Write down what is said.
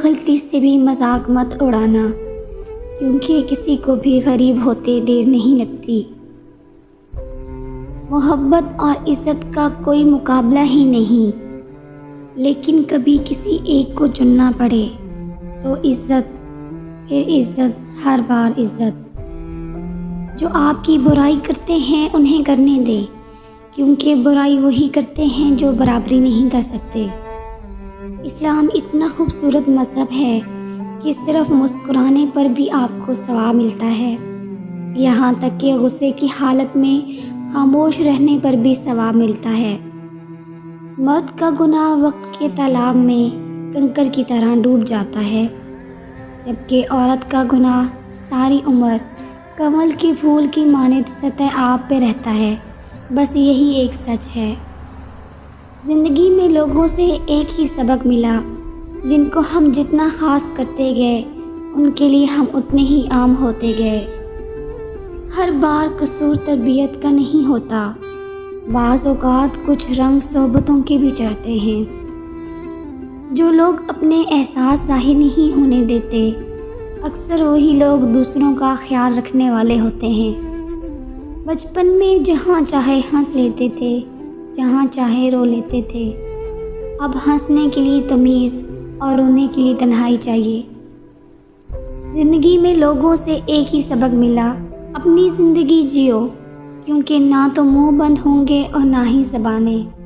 غلطی سے بھی مذاق مت اڑانا، کیونکہ کسی کو بھی غریب ہوتے دیر نہیں لگتی۔ محبت اور عزت کا کوئی مقابلہ ہی نہیں، لیکن کبھی کسی ایک کو چننا پڑے تو عزت، پھر عزت، ہر بار عزت۔ جو آپ کی برائی کرتے ہیں انہیں کرنے دیں، کیونکہ برائی وہی کرتے ہیں جو برابری نہیں کر سکتے۔ اسلام اتنا خوبصورت مذہب ہے کہ صرف مسکرانے پر بھی آپ کو ثواب ملتا ہے، یہاں تک کہ غصے کی حالت میں خاموش رہنے پر بھی ثواب ملتا ہے۔ مرد کا گناہ وقت کے تالاب میں کنکر کی طرح ڈوب جاتا ہے، جبکہ عورت کا گناہ ساری عمر کمل کے پھول کی مانند سطح آب پہ رہتا ہے۔ بس یہی ایک سچ ہے۔ زندگی میں لوگوں سے ایک ہی سبق ملا، جن کو ہم جتنا خاص کرتے گئے ان کے لیے ہم اتنے ہی عام ہوتے گئے۔ ہر بار قصور تربیت کا نہیں ہوتا، بعض اوقات کچھ رنگ صحبتوں کے بھی چڑھتے ہیں۔ جو لوگ اپنے احساس ظاہر نہیں ہونے دیتے، اکثر وہی لوگ دوسروں کا خیال رکھنے والے ہوتے ہیں۔ بچپن میں جہاں چاہے ہنس لیتے تھے، جہاں چاہے رو لیتے تھے، اب ہنسنے کے لیے تمیز اور رونے کے لیے تنہائی چاہیے۔ زندگی میں لوگوں سے ایک ہی سبق ملا، اپنی زندگی جیو، کیونکہ نہ تو منہ بند ہوں گے اور نہ ہی زبانیں۔